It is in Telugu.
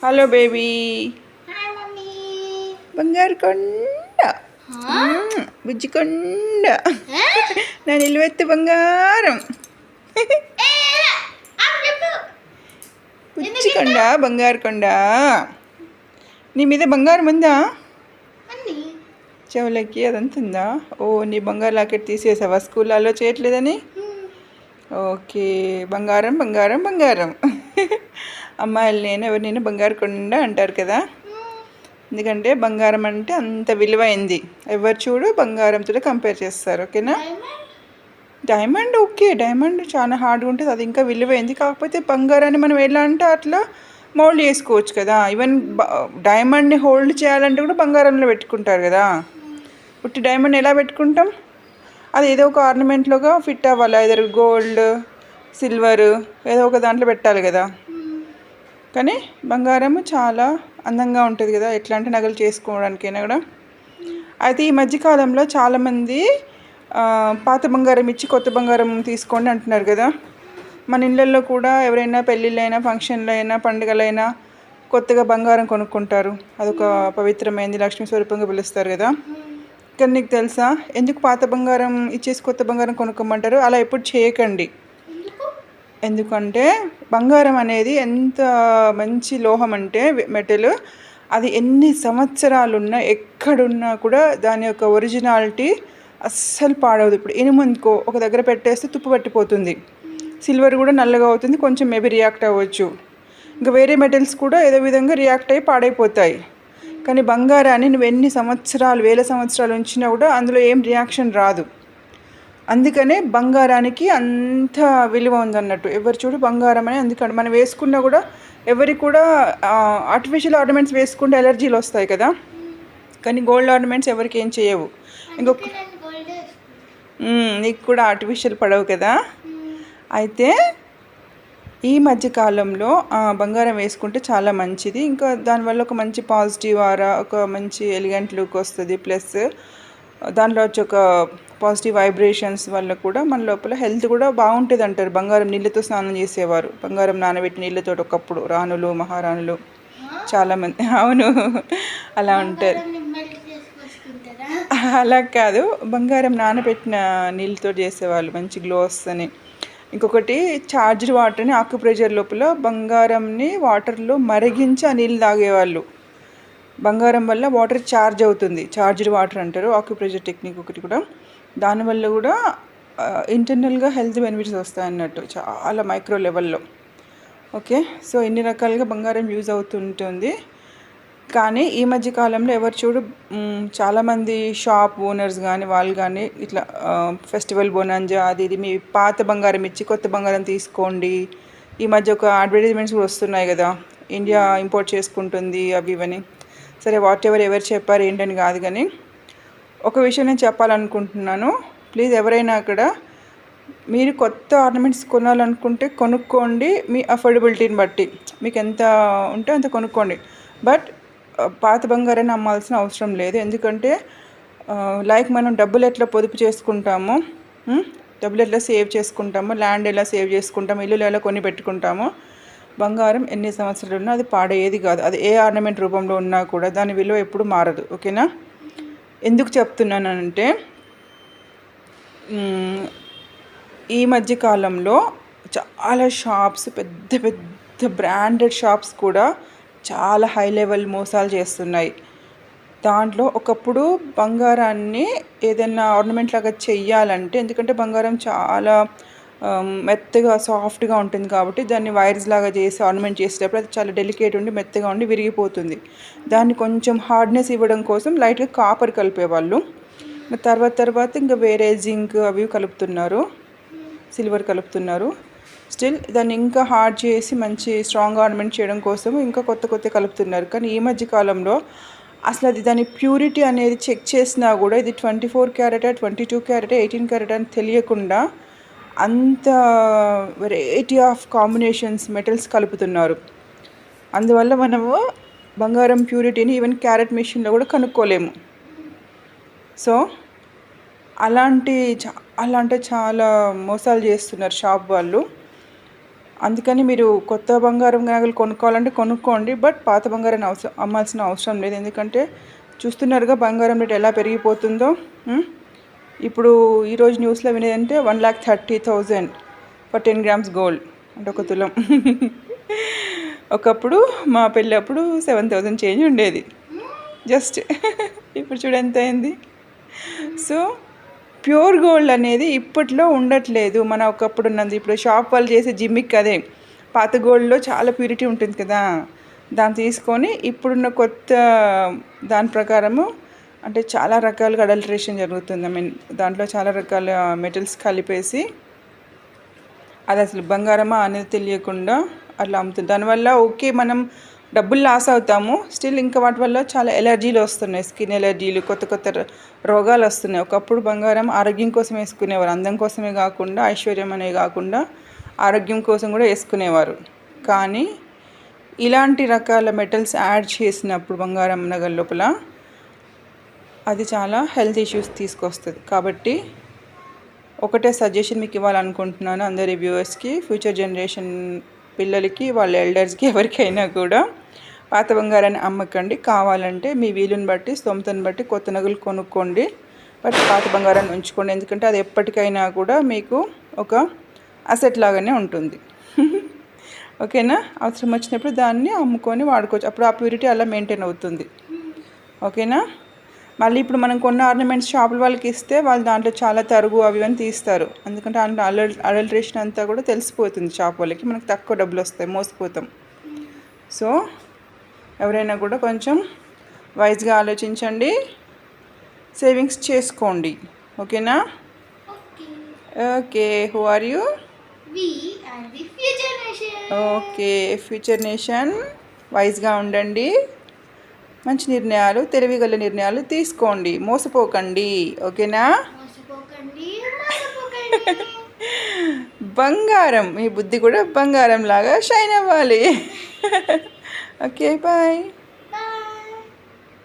Hello baby. Hi mummy. బంగారు కొండ, బుజ్జి కొండ, నా నిలువెత్తు బంగారం. బుజ్జి కొండ, బంగారు కొండ. నీ మీద బంగారం ఉందా? చెవులకి అదంతా ఉందా? ఓ, నీ బంగారు లాకెట్ తీసేసావా స్కూల్లో చేయట్లేదని? ఓకే, బంగారం బంగారం బంగారం. అమ్మాయిలు ఎవరినైనా బంగారు కొండ అంటారు కదా, ఎందుకంటే బంగారం అంటే అంత విలువైంది. ఎవరు చూడు బంగారంతో కంపేర్ చేస్తారు. ఓకేనా? డైమండ్ ఓకే, డైమండ్ చాలా హార్డ్గా ఉంటుంది, అది ఇంకా విలువైంది. కాకపోతే బంగారాన్ని మనం ఎలా అంటే అట్లా మౌల్డ్ చేసుకోవచ్చు కదా. ఈవెన్ డైమండ్ని హోల్డ్ చేయాలంటే కూడా బంగారంలో పెట్టుకుంటారు కదా. పుట్టి డైమండ్ ఎలా పెట్టుకుంటాం? అది ఏదో ఒక ఆర్నమెంట్లోగా ఫిట్ అవ్వాలి, ఐదర్ గోల్డ్, సిల్వర్, ఏదో ఒక దాంట్లో పెట్టాలి కదా. కానీ బంగారం చాలా అందంగా ఉంటుంది కదా, ఎట్లాంటి నగలు చేసుకోవడానికైనా కూడా. అయితే ఈ మధ్యకాలంలో చాలామంది పాత బంగారం ఇచ్చి కొత్త బంగారం తీసుకోండి అంటున్నారు కదా. మన ఇళ్ళల్లో కూడా ఎవరైనా పెళ్ళిళ్ళైనా, ఫంక్షన్లైనా, పండుగలైనా కొత్తగా బంగారం కొనుక్కుంటారు. అదొక పవిత్రమైనది, లక్ష్మీ స్వరూపంగా పిలుస్తారు కదా. కానీ నీకు తెలుసా ఎందుకు పాత బంగారం ఇచ్చేసి కొత్త బంగారం కొనుక్కోమంటారు? అలా ఎప్పుడు చేయకండి. ఎందుకంటే బంగారం అనేది ఎంత మంచి లోహం అంటే మెటల్, అది ఎన్ని సంవత్సరాలున్నా ఎక్కడున్నా కూడా దాని యొక్క ఒరిజినాలిటీ అస్సలు పాడవదు. ఇప్పుడు ఇనుమునుకో ఒక దగ్గర పెట్టేస్తే తుప్పు పట్టిపోతుంది, సిల్వర్ కూడా నల్లగా అవుతుంది, కొంచెం మేబీ రియాక్ట్ అవ్వచ్చు. ఇంకా వేరే మెటల్స్ కూడా ఏదో విధంగా రియాక్ట్ అయ్యి పాడైపోతాయి. కానీ బంగారాన్ని నువ్వు ఎన్ని సంవత్సరాలు, వేల సంవత్సరాలు ఉంచినా కూడా అందులో ఏం రియాక్షన్ రాదు. అందుకనే బంగారానికి అంత విలువ ఉందన్నట్టు. ఎవరు చూడు బంగారం అని. అందుకని మనం వేసుకున్నా కూడా ఎవరికి కూడా ఆర్టిఫిషియల్ ఆర్నమెంట్స్ వేసుకుంటే ఎలర్జీలు వస్తాయి కదా, కానీ గోల్డ్ ఆర్నమెంట్స్ ఎవరికి ఏం చేయవు. ఇంకొక నీకు కూడా ఆర్టిఫిషియల్ పడవు కదా. అయితే ఈ మధ్యకాలంలో బంగారం వేసుకుంటే చాలా మంచిది. ఇంకా దానివల్ల ఒక మంచి పాజిటివ్ ఆరా, ఒక మంచి ఎలిగెంట్ లుక్ వస్తుంది. ప్లస్ దాంట్లో వచ్చి ఒక పాజిటివ్ వైబ్రేషన్స్ వల్ల కూడా మన లోపల హెల్త్ కూడా బాగుంటుంది అంటారు. బంగారం నీళ్ళతో స్నానం చేసేవారు, బంగారం నానబెట్టి నీళ్ళతో ఒకప్పుడు రాణులు, మహారాణులు చాలామంది. అవును, అలా ఉంటారు. అలా కాదు, బంగారం నానబెట్టిన నీళ్ళతో చేసేవాళ్ళు, మంచి గ్లో వస్తుంది. ఇంకొకటి ఛార్జ్డ్ వాటర్ని ఆక్యుప్రెషర్ లోపల బంగారంని వాటర్లో మరిగించి ఆ నీళ్ళు తాగేవాళ్ళు. బంగారం వల్ల వాటర్ ఛార్జ్ అవుతుంది, ఛార్జ్డ్ వాటర్ అంటారు. ఆక్యుప్రెషర్ టెక్నిక్ ఒకటి కూడా, దానివల్ల కూడా ఇంటర్నల్గా హెల్త్ బెనిఫిట్స్ వస్తాయి అన్నట్టు, చాలా మైక్రో లెవెల్లో. ఓకే, సో ఇన్ని రకాలుగా బంగారం యూజ్ అవుతుంటుంది. కానీ ఈ మధ్య కాలంలో ఎవరు చూడు చాలామంది షాప్ ఓనర్స్ కానీ వాళ్ళు కానీ ఇట్లా ఫెస్టివల్ బోనాంజా అది ఇది మీ పాత బంగారం ఇచ్చి కొత్త బంగారం తీసుకోండి. ఈ మధ్య ఒక అడ్వర్టైజ్మెంట్స్ కూడా వస్తున్నాయి కదా, ఇండియా ఇంపోర్ట్ చేసుకుంటుంది అవి ఇవని. సరే, ఎవరు చెప్పారు ఏంటని కాదు, కానీ ఒక విషయం నేను చెప్పాలనుకుంటున్నాను. ప్లీజ్ ఎవరైనా అక్కడ మీరు కొత్త ఆర్నమెంట్స్ కొనాలనుకుంటే కొనుక్కోండి, మీ అఫోర్డబిలిటీని బట్టి మీకు ఎంత ఉంటే అంత కొనుక్కోండి. బట్ పాత బంగారాన్ని అమ్మాల్సిన అవసరం లేదు. ఎందుకంటే లైక్ మనం డబ్బులు ఎట్లా పొదుపు చేసుకుంటామో, డబ్బులు ఎట్లా సేవ్ చేసుకుంటామో, ల్యాండ్ ఎలా సేవ్ చేసుకుంటామో, ఇల్లులు ఎలా కొని పెట్టుకుంటామో, బంగారం ఎన్ని సంవత్సరాలు ఉన్నా అది పాడేది కాదు. అది ఏ ఆర్నమెంట్ రూపంలో ఉన్నా కూడా దాని విలువ ఎప్పుడు మారదు. ఓకేనా? ఎందుకు చెప్తున్నానంటే ఈ మధ్యకాలంలో చాలా షాప్స్, పెద్ద పెద్ద బ్రాండెడ్ షాప్స్ కూడా చాలా హై లెవెల్ మోసాలు చేస్తున్నాయి. దాంట్లో ఒకప్పుడు బంగారాన్ని ఏదైనా ఆర్నమెంట్ లాగా చెయ్యాలంటే, ఎందుకంటే బంగారం చాలా మెత్తగా సాఫ్ట్గా ఉంటుంది కాబట్టి దాన్ని వైర్స్ లాగా చేసి ఆర్నమెంట్ చేసేటప్పుడు అది చాలా డెలికేట్ ఉండి మెత్తగా ఉండి విరిగిపోతుంది. దాన్ని కొంచెం హార్డ్నెస్ ఇవ్వడం కోసం లైట్గా కాపర్ కలిపేవాళ్ళు. తర్వాత ఇంకా వేరే జింక్ అవి కలుపుతున్నారు, సిల్వర్ కలుపుతున్నారు. స్టిల్ దాన్ని ఇంకా హార్డ్ చేసి మంచి స్ట్రాంగ్ ఆర్నమెంట్ చేయడం కోసం ఇంకా కొత్త కలుపుతున్నారు. కానీ ఈ మధ్య కాలంలో అసలు అది దాని ప్యూరిటీ అనేది చెక్ చేసినా కూడా ఇది 24 క్యారెట్, 22 క్యారెట్, 18 క్యారెట్ అని తెలియకుండా అంత వెరైటీ ఆఫ్ కాంబినేషన్స్ మెటల్స్ కలుపుతున్నారు. అందువల్ల మనము బంగారం ప్యూరిటీని ఈవెన్ క్యారెట్ మిషన్లో కూడా కనుక్కోలేము. సో అలాంటి చాలా మోసాలు చేస్తున్నారు షాప్ వాళ్ళు. అందుకని మీరు కొత్త బంగారం నగలు కొనుక్కోవాలంటే కొనుక్కోండి, బట్ పాత బంగారాన్ని అమ్మాల్సిన అవసరం లేదు. ఎందుకంటే చూస్తున్నారుగా బంగారం రేట్ ఎలా పెరిగిపోతుందో. ఇప్పుడు ఈరోజు న్యూస్లో వినేదంటే 1,30,000 ఫర్ 10 grams గోల్డ్, అంటే ఒక తులం. ఒకప్పుడు మా పెళ్ళప్పుడు 7,000 చేంజ్ ఉండేది జస్ట్. ఇప్పుడు చూడు ఎంత అయింది. సో ప్యూర్ గోల్డ్ అనేది ఇప్పట్లో ఉండట్లేదు మన ఒకప్పుడు ఉన్నది. ఇప్పుడు షాప్ వాళ్ళు చేసే జిమ్మిక్ అదే పాత గోల్డ్లో చాలా ప్యూరిటీ ఉంటుంది కదా, దాన్ని తీసుకొని ఇప్పుడున్న కొత్త దాని ప్రకారము అంటే చాలా రకాలుగా అడల్ట్రేషన్ జరుగుతుంది. ఐ మీన్ దాంట్లో చాలా రకాల మెటల్స్ కలిపేసి అది అసలు బంగారమా అనేది తెలియకుండా అట్లా అమ్ముతుంది. దానివల్ల ఓకే మనం డబ్బులు లాస్ అవుతాము, స్టిల్ ఇంకా వాటి వల్ల చాలా ఎలర్జీలు వస్తున్నాయి, స్కిన్ ఎలర్జీలు, కొత్త కొత్త రోగాలు వస్తున్నాయి. ఒకప్పుడు బంగారం ఆరోగ్యం కోసం వేసుకునేవారు, అందం కోసమే కాకుండా ఐశ్వర్యం అనే కాకుండా ఆరోగ్యం కోసం కూడా వేసుకునేవారు. కానీ ఇలాంటి రకాల మెటల్స్ యాడ్ చేసినప్పుడు బంగారం నగల లోపల అది చాలా హెల్త్ ఇష్యూస్ తీసుకొస్తుంది. కాబట్టి ఒకటే సజెషన్ మీకు ఇవ్వాలనుకుంటున్నాను అందరి వ్యూవర్స్కి, ఫ్యూచర్ జనరేషన్ పిల్లలకి, వాళ్ళ ఎల్డర్స్కి, ఎవరికైనా కూడా పాత బంగారాన్ని అమ్మకండి. కావాలంటే మీ వీలుని బట్టి స్తోమతను బట్టి కొత్త నగలు కొనుక్కోండి, బట్ పాత బంగారాన్ని ఉంచుకోండి. ఎందుకంటే అది ఎప్పటికైనా కూడా మీకు ఒక అసెట్ లాగానే ఉంటుంది. ఓకేనా? అవసరం వచ్చినప్పుడు దాన్ని అమ్ముకొని వాడుకోవచ్చు. అప్పుడు ఆ ప్యూరిటీ అలా మెయింటైన్ అవుతుంది. ఓకేనా? మళ్ళీ ఇప్పుడు మనం కొన్న ఆర్నమెంట్స్ షాపుల వాళ్ళకి ఇస్తే వాళ్ళు దాంట్లో చాలా తరుగు అవి అని తీస్తారు. ఎందుకంటే దాంట్లో అడల్ట్రేషన్ అంతా కూడా తెలిసిపోతుంది షాప్ వాళ్ళకి, మనకు తక్కువ డబ్బులు వస్తాయి, మోసపోతాం. సో ఎవరైనా కూడా కొంచెం వైజ్గా ఆలోచించండి, సేవింగ్స్ చేసుకోండి. ఓకేనా? Okay, who are you? We are the future nation. Okay, future nation. వైజ్గా ఉండండి, మంచి నిర్ణయాలు, తెలివిగల నిర్ణయాలు తీసుకోండి, మోసపోకండి. ఓకేనా? మోసపోకండి. బంగారం, మీ బుద్ధి కూడా బంగారం లాగా షైన్ అవ్వాలి. Okay, bye.